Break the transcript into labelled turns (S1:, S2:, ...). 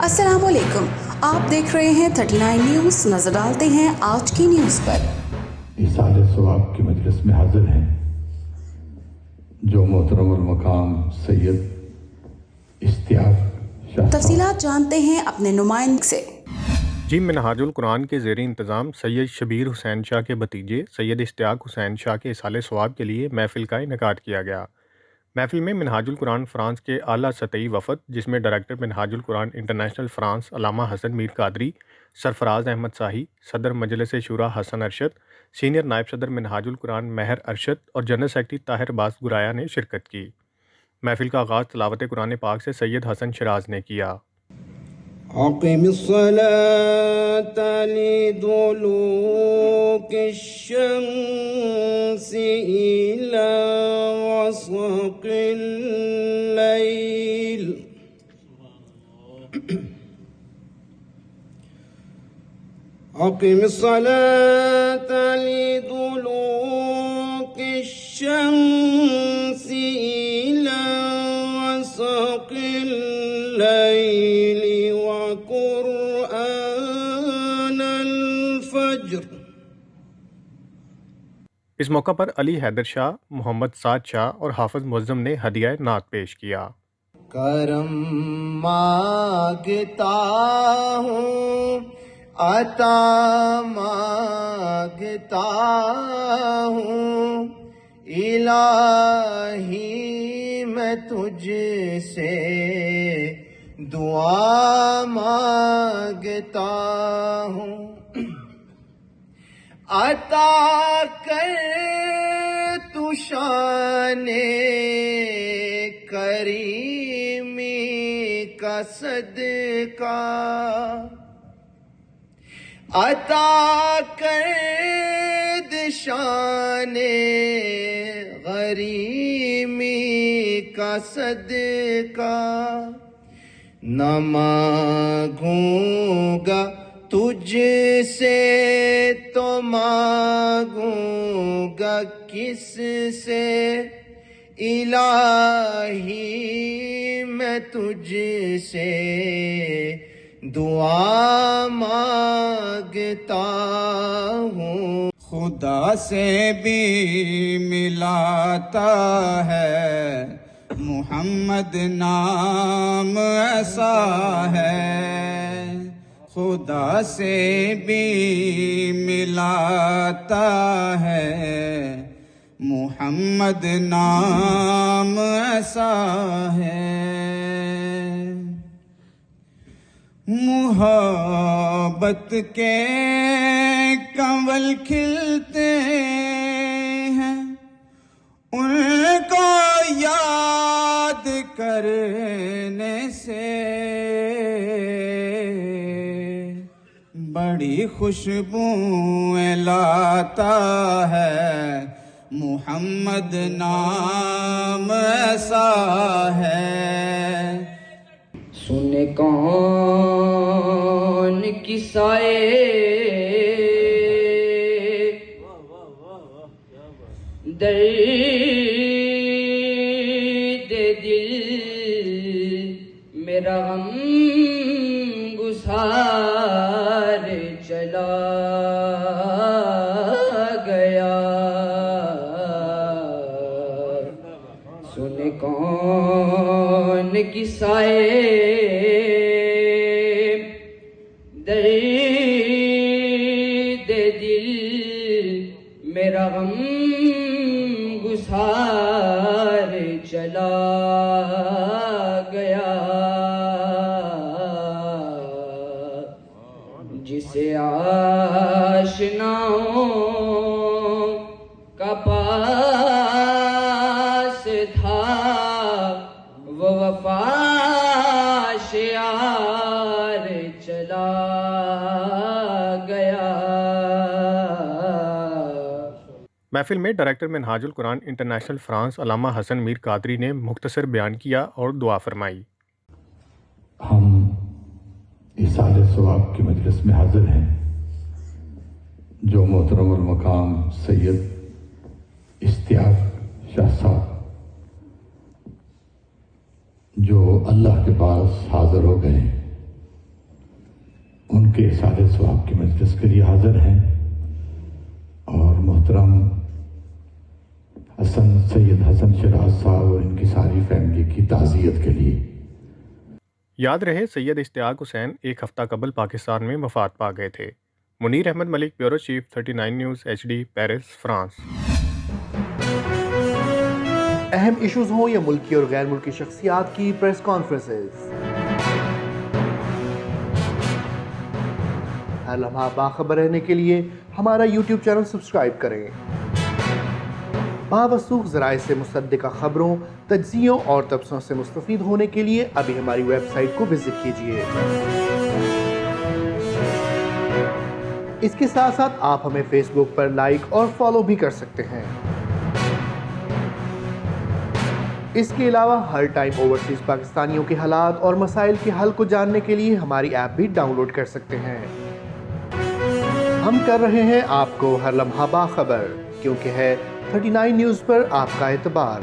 S1: अस्सलाम वालेकुम, आप देख रहे हैं 39 न्यूज़। नजर डालते हैं आज की न्यूज़ पर।
S2: इसाले सवाब की मजलिस में हाजिर हैं जो मोहतरम मकाम सैयद इश्तियाक शाह।
S1: तफसीलात जानते हैं अपने नुमाइंदे से।
S3: जी मिनहाजुल कुरान के ज़ेर इंतज़ाम सैयद शबीर हुसैन शाह के भतीजे सैयद इश्तियाक हुसैन शाह के इसाले सवाब के लिए महफ़िल का इनेकाद किया गया। महफ़िल में मिनहाजुल कुरान फ़्रांस के आला सतही वफ़द, जिसमें director Minhajul Quran international France Allama Hasan Mir Qadri, Sarfaraz Ahmed Shahi, सदर मजलिस शूरा हसन अरशद, सीनियर नायब सदर मिनहाजुल कुरान महर अरशद और जनरल सेक्रेटरी ताहिर अब्बास गुराया ने शिरकत की। महफ़िल का आगाज़ तिलावत कुरान पाक से सैयद हसन शराज ने किया।
S4: अक़िमिस्सलात लिदुलूकि श्शम्सि इला गस्क़िल लैल अक़िमिस्सलात लिदुलूकि श्शम्सि इला गस्क़िल लैल
S3: इस मौका पर अली हैदर शाह, मोहम्मद साद शाह और हाफिज मुअज्जम ने हदिया नात पेश किया।
S4: करम मांगता हूँ, अता मांगता हूँ, इलाही मैं तुझसे दुआ मांगता हूँ। अता कर तू शाने करीमी का सदका, अता कर शाने गरीमी का सदका। न मांगूंगा तुझसे तो मांगूंगा किससे, इलाही मैं तुझसे दुआ मांगता हूँ। खुदा से भी मिलाता है मुहम्मद नाम ऐसा है, खुदा से भी मिलाता है मुहम्मद नाम ऐसा है। मुहब्बत के कंवल खिलते हैं, उनको याद करने से बड़ी खुशबुएं लाता है मुहम्मद नाम ऐसा है। सुने कौन किस्साए दर्द दिल मेरा गम गुसार चला गया। सुने कौन किस्साए दर्द दिल मेरा गम गुसार चला गया। जिसे आशनाओं का पास था वो वफा शियार चला गया।
S3: महफिल में director Minhajul Quran international France Allama Hasan Mir Qadri ने मुख्तसर बयान किया और दुआ फरमाई।
S2: हम इसाले सवाब की मजलिस में हाजिर हैं जो मोहतरम मकाम सैयद इश्तियाक शाह साहब जो अल्लाह के पास हाजिर हो गए ان کے احسال ثواب کی مجلس کے لیے حاضر ہیں اور محترم سید حسن شراز صاحب اور ان کی ساری فیملی کی تعزیت کے لیے۔
S3: یاد رہے سید اشتیاق حسین ایک ہفتہ قبل پاکستان میں وفات پا گئے تھے۔ Munir Ahmed Malik, bureau chief, 39 news HD، Paris, France.
S5: اہم ایشوز ہوں یا ملکی اور غیر ملکی شخصیات کی پریس کانفرنسز، ہر لمحہ باخبر رہنے کے لیے ہمارا YouTube چینل سبسکرائب کریں۔ باوثوق ذرائع سے مصدقہ خبروں، تجزیوں اور تبصروں سے مستفید ہونے کے لیے ابھی ہماری ویب سائٹ کو وزٹ کیجیے۔ اس کے ساتھ ساتھ آپ ہمیں فیس بک پر لائک اور فالو بھی کر سکتے ہیں۔ اس کے علاوہ ہر ٹائم اوورسیز پاکستانیوں کے حالات اور مسائل کے حل کو جاننے کے لیے ہماری ایپ بھی ڈاؤن لوڈ کر سکتے ہیں۔ ہم کر رہے ہیں آپ کو ہر لمحہ باخبر، کیونکہ ہے 39 نیوز پر آپ کا اعتبار۔